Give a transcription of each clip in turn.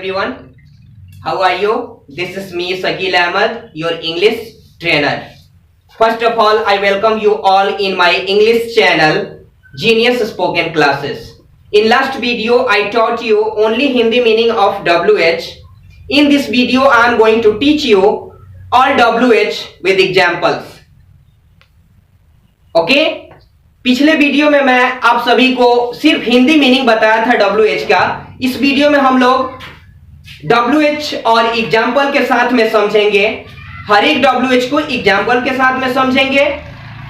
everyone. How are you? This is me, Sakil Ahmed, your English trainer. First of all, I welcome you all in my English channel, Genius Spoken Classes. In last video, I taught you only Hindi meaning of WH. In this video, I am going to teach you all WH with examples. Okay? पिछले video में मैं आप सभी को सिर्फ Hindi meaning बताया था WH का. इस वीडियो में हम लोग WH और एग्जाम्पल के साथ में समझेंगे. हर एक WH को एग्जाम्पल के साथ में समझेंगे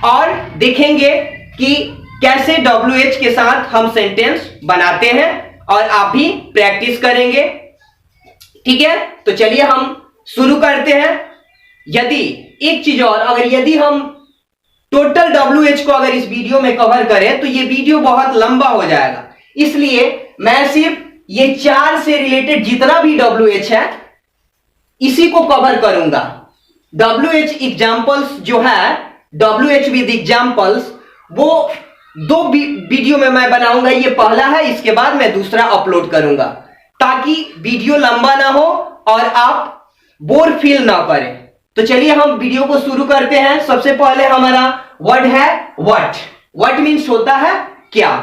और देखेंगे कि कैसे WH के साथ हम सेंटेंस बनाते हैं और आप भी प्रैक्टिस करेंगे. ठीक है, तो चलिए हम शुरू करते हैं. यदि एक चीज और, अगर यदि हम टोटल WH को अगर इस वीडियो में कवर करें तो ये वीडियो बहुत लंबा हो जाएगा. इसलिए मैं सिर्फ ये 4 से रिलेटेड जितना भी WH है इसी को कवर करूंगा. WH एग्जांपल्स जो है, WH विद एग्जांपल्स, वो 2 वीडियो में मैं बनाऊंगा. ये पहला है, इसके बाद मैं दूसरा अपलोड करूंगा ताकि वीडियो लंबा ना हो और आप बोर फील ना करें. तो चलिए हम वीडियो को शुरू करते हैं. सबसे पहले हमारा वर्ड है व्हाट. व्हाट मीन्स होता है क्या.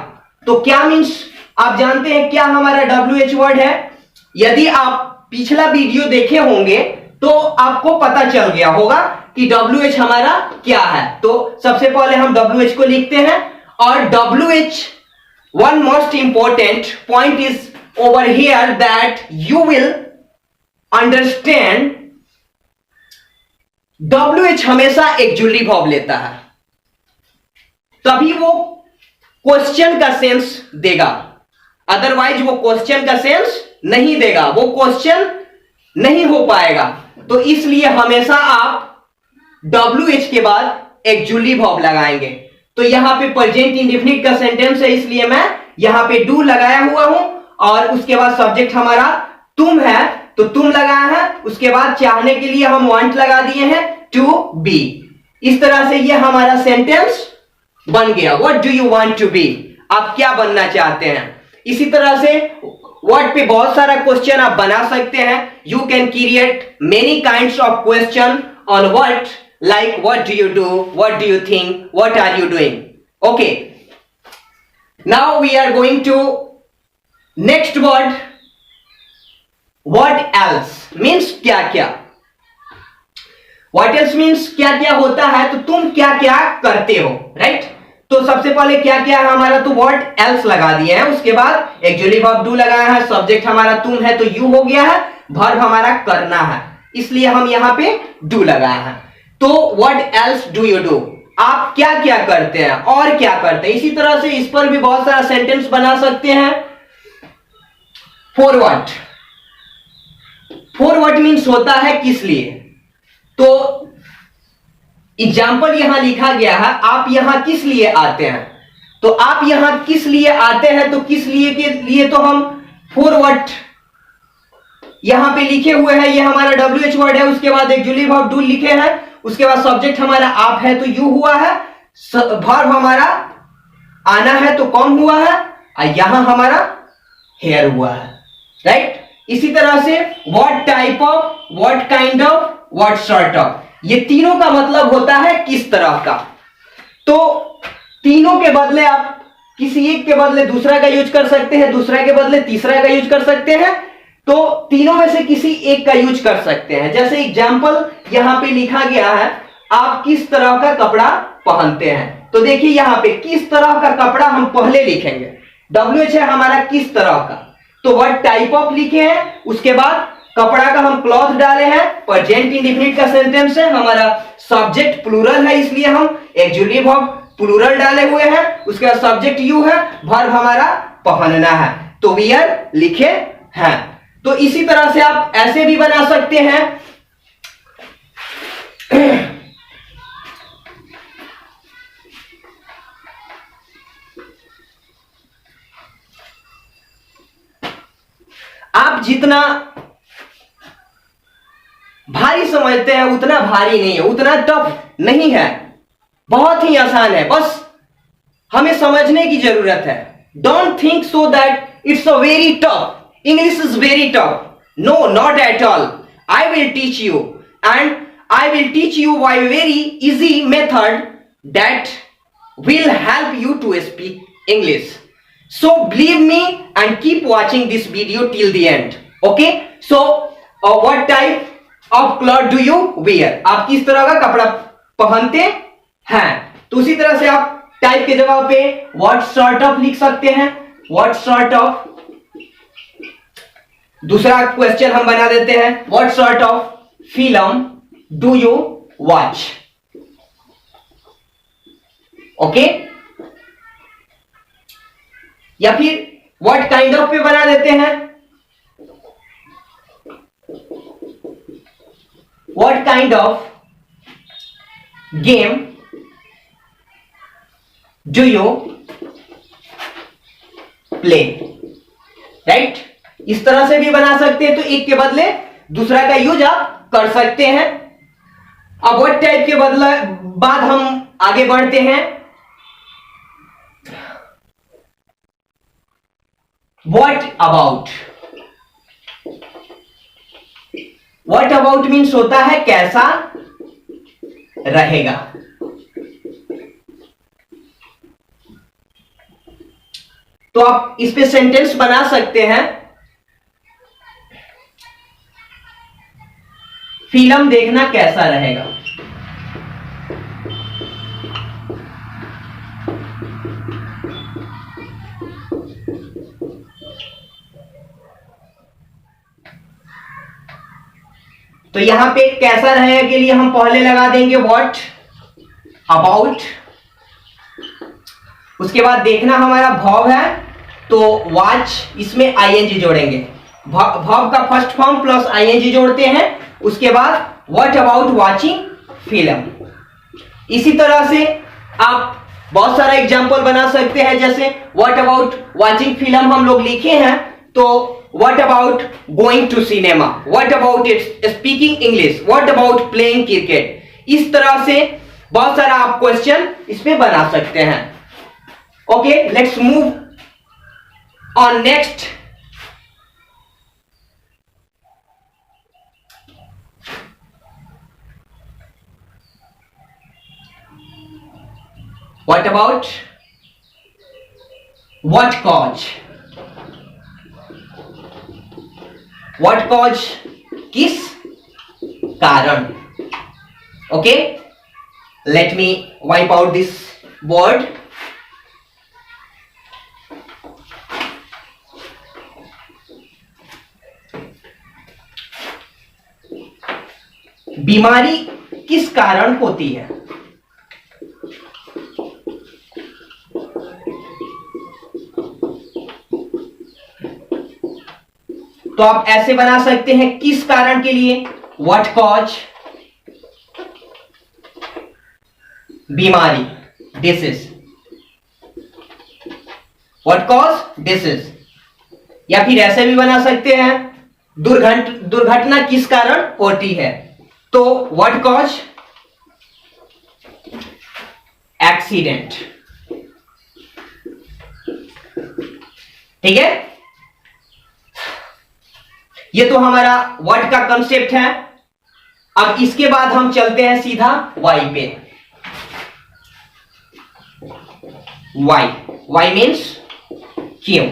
तो क्या मीन्स आप जानते हैं क्या हमारा WH वर्ड है. यदि आप पिछला वीडियो देखे होंगे तो आपको पता चल गया होगा कि WH हमारा क्या है. तो सबसे पहले हम WH को लिखते हैं और WH, one most important point is over here that you will understand. WH हमेशा एक्जुलेटिव वर्ब लेता है, तभी वो क्वेश्चन का सेंस देगा. अदरवाइज वो क्वेश्चन का सेंस नहीं देगा, वो क्वेश्चन नहीं हो पाएगा. तो इसलिए हमेशा आप WH के बाद एक्जुलेटिव वर्ब लगाएंगे. तो यहां पे प्रेजेंट इंडेफिनिट का सेंटेंस है, इसलिए मैं यहां पे डू लगाया हुआ हूं और उसके बाद सब्जेक्ट हमारा तुम है तो तुम लगाया है. उसके बाद चाहने के लिए हम वांट लगा दिए हैं, टू बी. इस तरह से ये हमारा सेंटेंस बन गया. What do you want to be, आप क्या बनना चाहते हैं. इसी तरह से व्हाट पे बहुत सारा क्वेश्चन आप बना सकते हैं. You can create many kinds of question on what, like what do you do, what do you think, what are you doing. Okay, now we are going to next word. What else means क्या क्या. What else means क्या क्या होता है, तो तुम क्या क्या करते हो, राइट. तो सबसे पहले क्या क्या है हमारा, तो what else लगा दिए हैं. उसके बाद एक्जुलेटिव वर्ब डू लगाया है, सब्जेक्ट हमारा तुम है तो यू हो गया है, वर्ब हमारा करना है, इसलिए हम यहां पे डू लगाया है. तो what else do you do, आप क्या क्या करते हैं और क्या करते हैं. इसी तरह से इस पर भी बहुत सारा सेंटेंस बना सकते हैं. for what, for what means होता है किस लिए. तो एग्जाम्पल यहां लिखा गया है, आप यहां किस लिए आते हैं. तो आप यहां किस लिए आते हैं, तो किस लिए के लिए तो हम फॉर व्हाट यहां पे लिखे हुए हैं. ये हमारा WH वर्ड है. उसके बाद एक्जुलेटिव वर्ब डू लिखे हैं. उसके बाद सब्जेक्ट हमारा आप है तो यू हुआ है, वर्ब हमारा आना है तो कम हुआ है, और यहां हमारा हेयर हुआ है, राइट. इसी तरह से what type of, what kind of, what sort of, ये तीनों का मतलब होता है किस तरह का. तो तीनों के बदले आप किसी एक के बदले दूसरा का यूज कर सकते हैं, दूसरा के बदले तीसरा का यूज कर सकते हैं. तो तीनों में से किसी एक का यूज कर सकते हैं. जैसे एग्जाम्पल यहां पे लिखा गया है, आप किस तरह का कपड़ा पहनते हैं. तो देखिए यहां पे किस तरह का कपड़ा हम पहले लिखेंगे. WH है हमारा किस तरह का, तो व्हाट टाइप ऑफ लिखे हैं. उसके बाद कपड़ा का हम क्लॉथ डाले हैं, प्रेजेंट इंडेफिनिट का सेंटेंस है, हमारा सब्जेक्ट प्लूरल है इसलिए हम एक्जुलेटिव वर्ब प्लूरल डाले हुए हैं. उसके बाद सब्जेक्ट यू है, वर्ब हमारा पहनना है, तो वियर लिखे हैं. तो इसी तरह से आप ऐसे भी बना सकते हैं. आप जितना भारी समझते हैं उतना भारी नहीं है, उतना टफ नहीं है, बहुत ही आसान है. बस हमें समझने की जरूरत है. Don't think so that it's a very tough. English is very tough. No, not at all. I will teach you, and I will teach you by very easy method that will help you to speak English. So believe me and keep watching this video till the end. Okay? So what type of cloth do you wear? आप किस तरह का कपड़ा पहनते हैं? तो उसी तरह से आप टाइप के जवाब पे what sort of लिख सकते हैं. what sort of. दूसरा क्वेश्चन हम बना देते हैं, what sort of film do you watch? Okay? या फिर what kind of पे बना देते हैं, what kind of game do you play? Right? इस तरह से भी बना सकते हैं, तो एक के बदले दूसरा का यूज आप कर सकते हैं. अब what टाइप के बदले बाद हम आगे बढ़ते हैं. What about? What about means होता है कैसा रहेगा. तो आप इस पे सेंटेंस बना सकते हैं. फिल्म देखना कैसा रहेगा. तो यहां पे कैसा रहेगा के लिए हम पहले लगा देंगे what about. उसके बाद देखना हमारा verb है, तो watch इसमें ing जोड़ेंगे. verb का फर्स्ट फॉर्म प्लस ing जोड़ते हैं. उसके बाद what about watching film. इसी तरह से आप बहुत सारा एग्जाम्पल बना सकते हैं. जैसे what about watching film हम लोग लिखे हैं, तो what about going to cinema, what about speaking English, what about playing cricket. इस तरह से बहुत सारा आप क्वेश्चन इस पे बना सकते हैं. Okay, let's move on next. What about what cause? What cause किस कारण. Okay, let me wipe out this word. बीमारी किस कारण होती है. तो आप ऐसे बना सकते हैं किस कारण के लिए what cause बीमारी disease, what cause disease. या फिर ऐसे भी बना सकते हैं दुर्घटना किस कारण होती है, तो what cause accident. ठीक है, ये तो हमारा वर्ड का कंसेप्ट है. अब इसके बाद हम चलते हैं सीधा वाई पे. वाई मीन्स क्यों.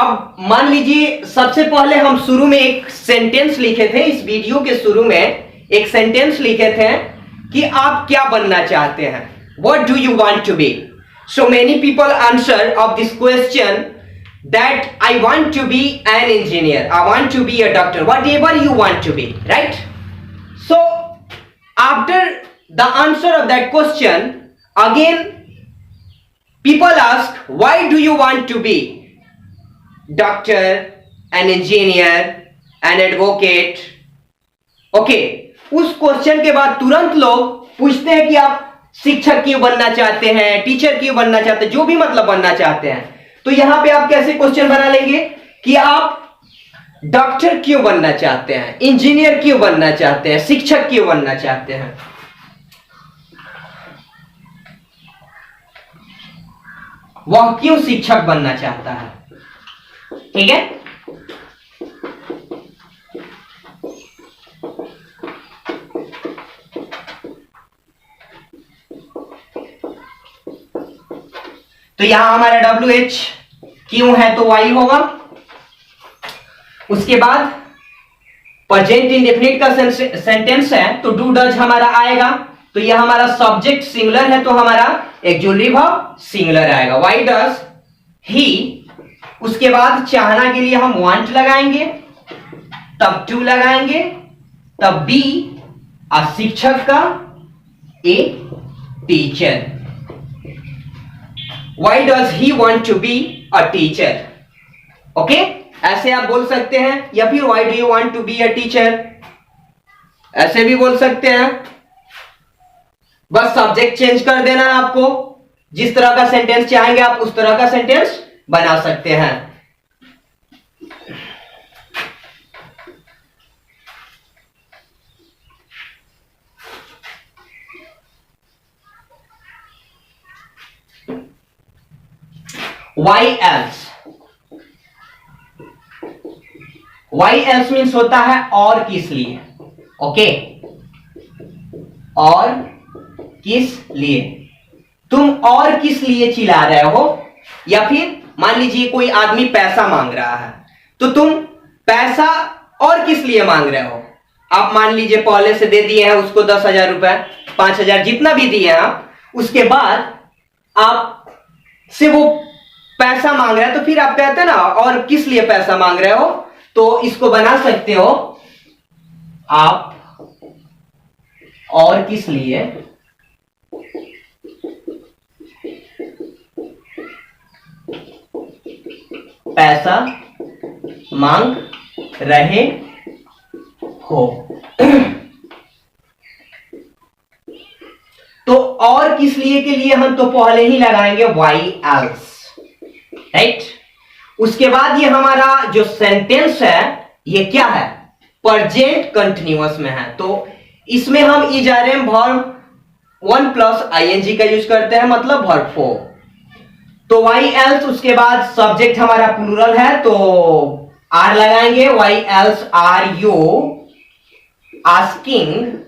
अब मान लीजिए सबसे पहले हम शुरू में एक सेंटेंस लिखे थे. इस वीडियो के शुरू में एक सेंटेंस लिखे थे कि आप क्या बनना चाहते हैं. What do you want to be? So many people answer of this question that I want to be an engineer, I want to be a doctor, whatever you want to be, right? So after the answer of that question, again people ask, why do you want to be doctor, an engineer, an advocate. Okay, उस question के बाद तुरंत लोग पूछते हैं कि आप शिक्षक क्यों बनना चाहते हैं, टीचर क्यों बनना चाहते हैं, जो भी मतलब बनना चाहते हैं. तो यहां पे आप कैसे क्वेश्चन बना लेंगे कि आप डॉक्टर क्यों बनना चाहते हैं, इंजीनियर क्यों बनना चाहते हैं, शिक्षक क्यों बनना चाहते हैं. वह क्यों शिक्षक बनना चाहता है. ठीक है। तो यहां हमारा WH क्यों है तो Y होगा। उसके बाद प्रेजेंट इंडेफिनिट का सेंटेंस है तो डू डज हमारा आएगा। तो यह हमारा सब्जेक्ट सिंगुलर है तो हमारा एक्जुअली वर्ब सिंगुलर आएगा। वाई डज ही। उसके बाद चाहना के लिए हम वांट लगाएंगे, तब टू लगाएंगे, तब बी शिक्षक का, a teacher. Why does he want to be a teacher. Okay, ऐसे आप बोल सकते हैं, या फिर why do you want to be a teacher, ऐसे भी बोल सकते हैं। बस सब्जेक्ट चेंज कर देना है आपको। जिस तरह का सेंटेंस चाहेंगे आप उस तरह का सेंटेंस बना सकते हैं। Why else? Why else means होता है और किस लिए। ओके, और किस लिए। तुम और किस लिए चिल्ला रहे हो, या फिर मान लीजिए कोई आदमी पैसा मांग रहा है तो तुम पैसा और किस लिए मांग रहे हो। आप मान लीजिए पहले से दे दिए हैं उसको 10,000 रुपए, 5,000, जितना भी दिए हैं आप, उसके बाद आप से वो पैसा मांग रहा है तो फिर आप कहते हैं ना और किस लिए पैसा मांग रहे हो। तो इसको बना सकते हो आप, और किस लिए पैसा मांग रहे हो। तो और किस लिए के लिए हम तो पहले ही लगाएंगे why else, राइट। उसके बाद ये हमारा जो सेंटेंस है ये क्या है, प्रेजेंट कंटिन्यूअस में है। तो इसमें हम इजरेम वर्ब 1 प्लस ing का यूज करते हैं, मतलब वर्ब 4। तो why else, उसके बाद सब्जेक्ट हमारा प्लूरल है तो आर लगाएंगे। why else are you asking.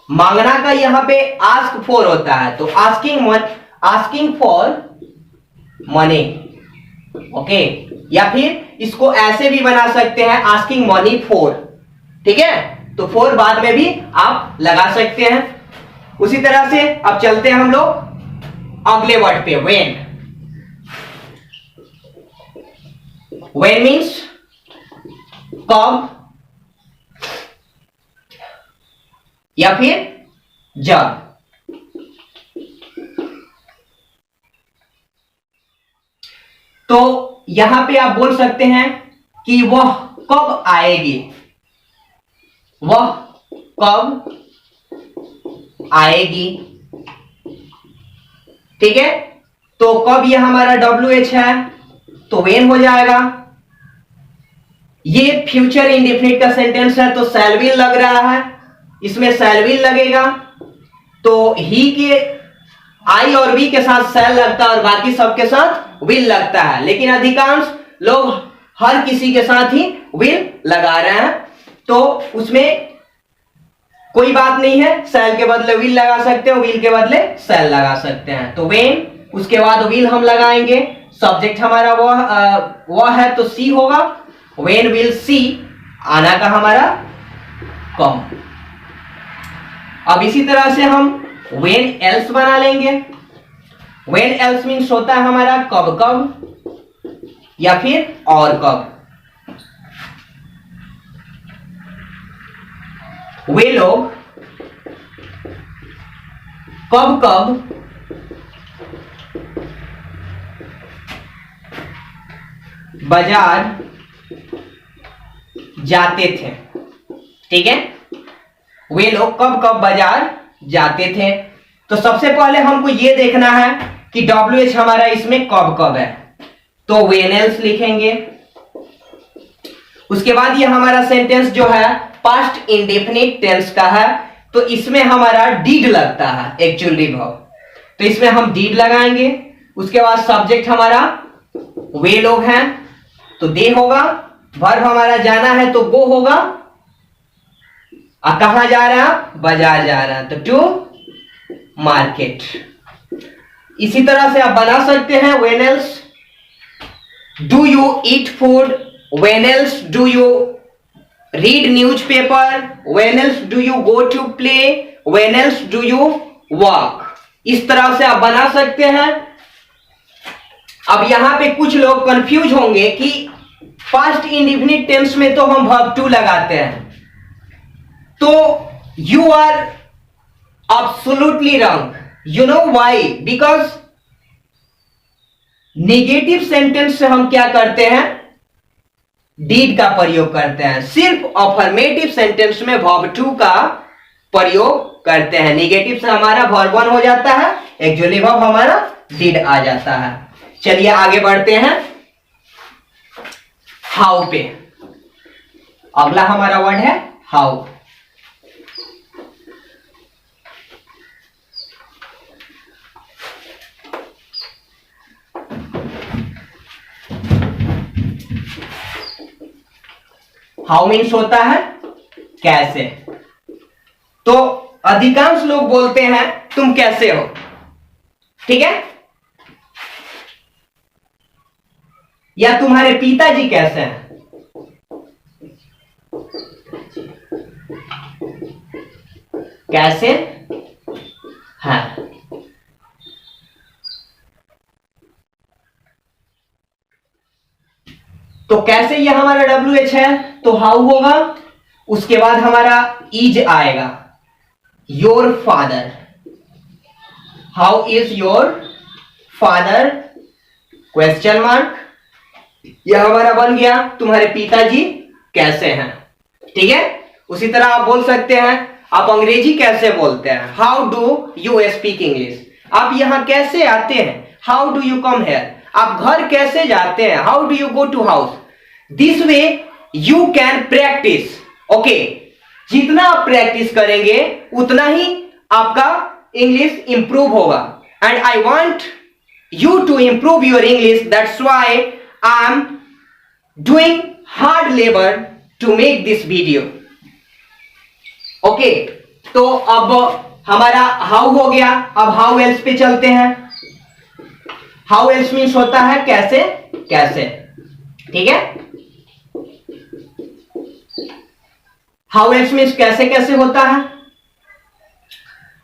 मांगना का यहां पे आस्क फॉर होता है तो आस्किंग फॉर मनी। ओके, या फिर इसको ऐसे भी बना सकते हैं आस्किंग मनी फॉर। ठीक है, तो फॉर बाद में भी आप लगा सकते हैं। उसी तरह से अब चलते हैं हम लोग अगले वर्ड पे, when। when मीन्स कब या फिर जब। तो यहां पे आप बोल सकते हैं कि वह कब आएगी, वह कब आएगी। ठीक है, तो कब यह हमारा WH है तो when हो जाएगा। ये फ्यूचर इंडेफिनिट का सेंटेंस है तो शैल विल लग रहा है, इसमें शैल विल लगेगा। तो ही के आई और वी के साथ शैल लगता है और बाकी सबके साथ विल लगता है, लेकिन अधिकांश लोग हर किसी के साथ ही विल लगा रहे हैं। तो उसमें कोई बात नहीं है, शैल के बदले विल लगा सकते हो, विल के बदले शैल लगा सकते हैं। तो when, उसके बाद विल हम लगाएंगे। सब्जेक्ट हमारा वह है तो सी होगा। when will सी, आना का हमारा कब। अब इसी तरह से हम when else बना लेंगे। when else मीन्स होता है हमारा कब कब या फिर और कब। वे लोग कब कब बाजार जाते थे। ठीक है, वे लोग कब कब बाजार जाते थे। तो सबसे पहले हमको यह देखना है कि WH हमारा इसमें कब कब है, तो when else लिखेंगे। उसके बाद ये हमारा सेंटेंस जो है पास्ट इंडेफिनिट टेंस का है, तो इसमें हमारा डीड लगता है, एक्चुअली वर्ब, तो इसमें हम डीड लगाएंगे। उसके बाद सब्जेक्ट हमारा वे लोग हैं, तो दे होगा, वर्ब हमारा जाना है तो गो होगा, कहां जा रहा है, बाजार जा रहा है, तो टू मार्केट। इसी तरह से आप बना सकते हैं when else do you eat food, when else do you read newspaper, when else do you go to play, when else do you walk. इस तरह से आप बना सकते हैं। अब यहां पे कुछ लोग कंफ्यूज होंगे कि पास्ट इंडेफिनिट टेंस में तो हम वर्ब टू लगाते हैं, तो you are absolutely wrong. You know why? Because negative sentence से हम क्या करते हैं, डीड का प्रयोग करते हैं। सिर्फ अफर्मेटिव सेंटेंस में वर्ब टू का प्रयोग करते हैं। नेगेटिव से हमारा वर्ब वन हो जाता है, एक्चुअली वर्ब हमारा डिड आ जाता है। चलिए आगे बढ़ते हैं हाउ पे। अगला हमारा वर्ड है हाउ। हाउ मीन्स होता है कैसे। तो अधिकांश लोग बोलते हैं तुम कैसे हो, ठीक है, या तुम्हारे पिताजी कैसे हैं। कैसे हैं। तो कैसे ये हमारा WH है, तो हाउ होगा, उसके बाद हमारा इज आएगा, your father. How is your father, question mark, यह हमारा बन गया तुम्हारे पिताजी कैसे हैं, ठीक है। उसी तरह आप बोल सकते हैं आप अंग्रेजी कैसे बोलते हैं, how do you speak English. आप यहां कैसे आते हैं, how do you come here. आप घर कैसे जाते हैं, how do you go to house. This way you can practise, okay. जितना आप प्रैक्टिस करेंगे उतना ही आपका इंग्लिश इंप्रूव होगा। And I want you to improve your English, that's why I am doing hard labor to make this video, okay। तो अब हमारा how हो गया, अब how else पे चलते हैं। how else means होता है कैसे कैसे, ठीक है। how else means कैसे कैसे होता है,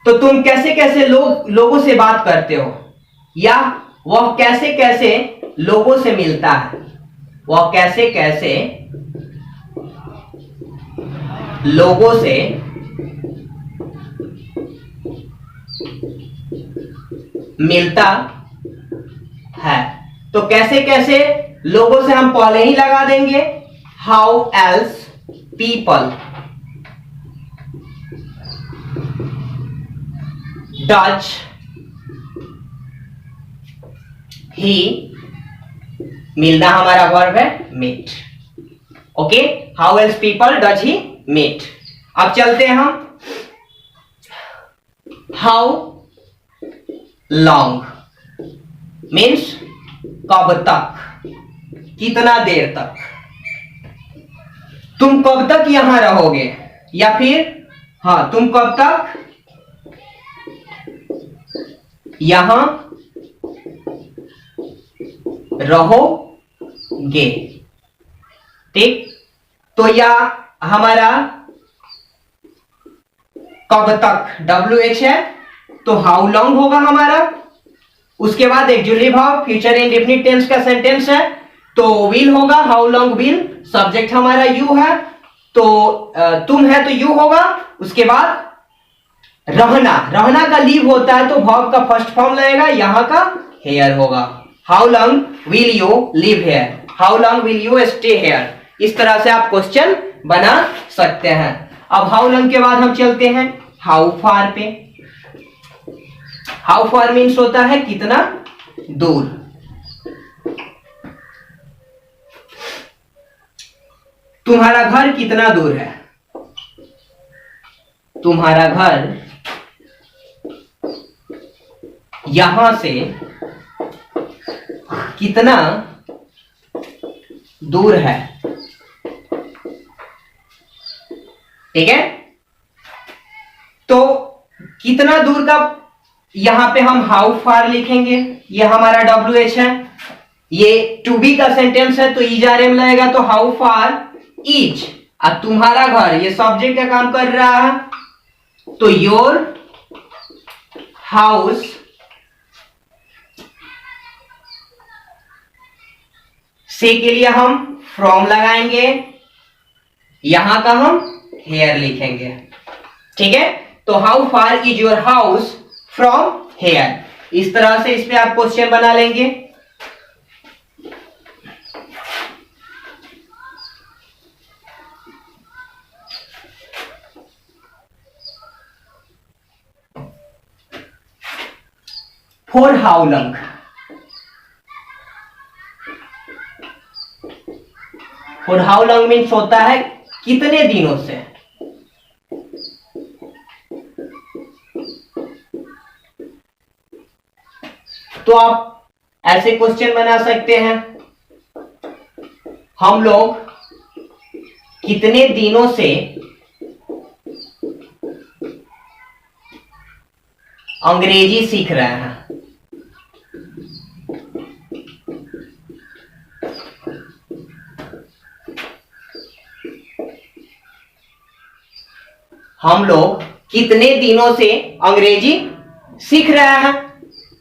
तो तुम कैसे कैसे लोगों से बात करते हो, या वह कैसे कैसे लोगों से मिलता है, वह कैसे कैसे लोगों से मिलता है। तो कैसे कैसे लोगों से हम पहले ही लगा देंगे, how else people does he, मिलना हमारा वर्ब है meet, okay. How else people does he meet. अब चलते हैं हम हाउ लॉन्ग मीन्स कब तक, कितना देर तक, तुम कब तक यहां रहोगे, या फिर हां तुम कब तक यहां रहोगे, ठीक। तो या हमारा कब तक WH है, तो हाउ लॉन्ग होगा हमारा। उसके बाद actually verb future indefinite tense का सेंटेंस है, तो विल होगा, हाउ लॉन्ग विल, सब्जेक्ट हमारा यू है, तो तुम है तो यू होगा। उसके बाद रहना, रहना का लीव होता है, तो वर्ब का फर्स्ट फॉर्म लगेगा, यहां का हेयर होगा। How long will you live here, how long will you stay here. इस तरह से आप क्वेश्चन बना सकते हैं। अब हाउ लॉन्ग के बाद हम चलते हैं हाउ फार पे। हाउ फार मीन्स होता है कितना दूर। तुम्हारा घर कितना दूर है, तुम्हारा घर यहां से कितना दूर है, ठीक है। तो कितना दूर का, यहां पे हम हाउ फार लिखेंगे, ये हमारा WH है, ये टू बी का सेंटेंस है तो इज में लगेगा, तो हाउ फार इज, अब तुम्हारा घर, ये सब्जेक्ट का काम कर रहा है, तो योर हाउस से के लिए हम फ्रॉम लगाएंगे, यहां का हम हेयर लिखेंगे, ठीक है। तो how far is your house from here, इस तरह से इस पे आप क्वेश्चन बना लेंगे। For how long, for how long means होता है कितने दिनों से। तो आप ऐसे क्वेश्चन बना सकते हैं, हम लोग कितने दिनों से अंग्रेजी सीख रहे हैं। हम लोग कितने दिनों से अंग्रेजी सीख रहे हैं,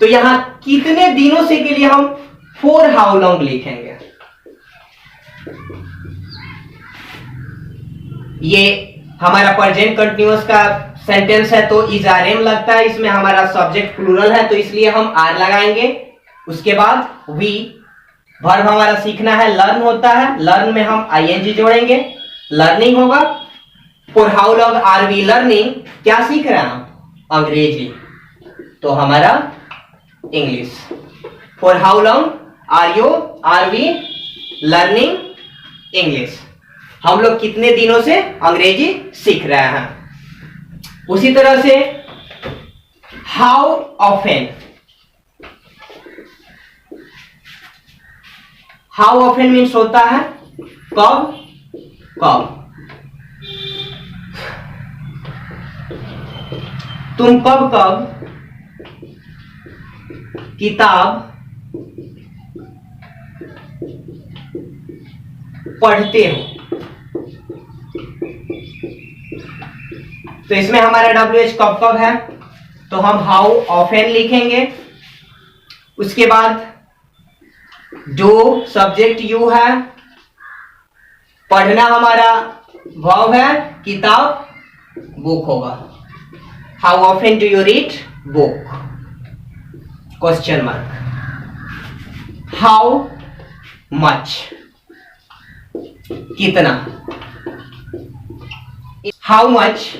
तो यहां कितने दिनों से के लिए हम फॉर हाउ लॉन्ग लिखेंगे। ये हमारा प्रेजेंट कंटिन्यूअस का सेंटेंस है तो इज आर एम लगता है, इसमें हमारा सब्जेक्ट प्लूरल है तो इसलिए हम आर लगाएंगे। उसके बाद वी, वर्ब हमारा सीखना है, लर्न होता है, लर्न में हम आईएनजी जोड़ेंगे, लर्निंग होगा। For how long are we learning, क्या सीख रहे हैं हम, अंग्रेजी, तो हमारा English. For how long are we learning English, हम लोग कितने दिनों से अंग्रेजी सीख रहे हैं। उसी तरह से how often, how often means होता है कब कब, तुम कब कब किताब पढ़ते हो। तो इसमें हमारा WH कब कब है, तो हम हाउ ऑफेन लिखेंगे। उसके बाद जो सब्जेक्ट यू है, पढ़ना हमारा वर्ब है, किताब बुक होगा। How often do you read book, question mark. How much, कितना। How much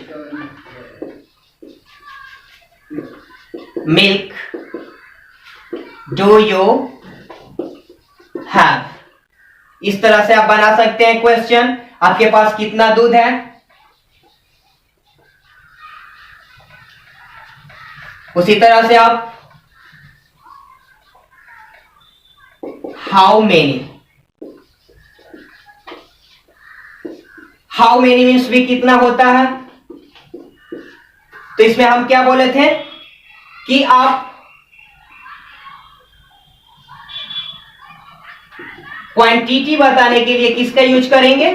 milk do you have, इस तरह से आप बना सकते हैं क्वेश्चन। आपके पास कितना दूध है, उसी तरह से आप how many, how many means भी कितना होता है। तो इसमें हम क्या बोले थे कि आप क्वांटिटी बताने के लिए किसका यूज करेंगे,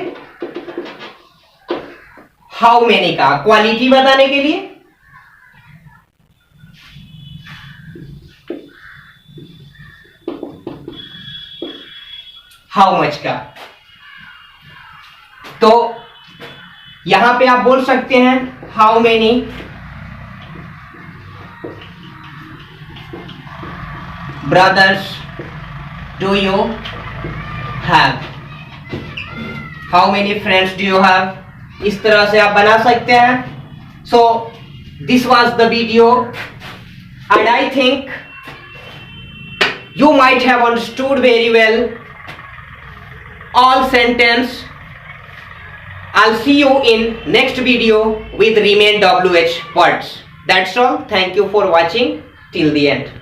हाउ मेनी का। क्वालिटी बताने के लिए हाउ मच का। तो यहां पे आप बोल सकते हैं how many brothers do you have, how many friends do you have, इस तरह से आप बना सकते हैं। So this was the video and I think you might have understood very well all sentence. I'll see you in next video with remain WH words. That's all. Thank you for watching till the end.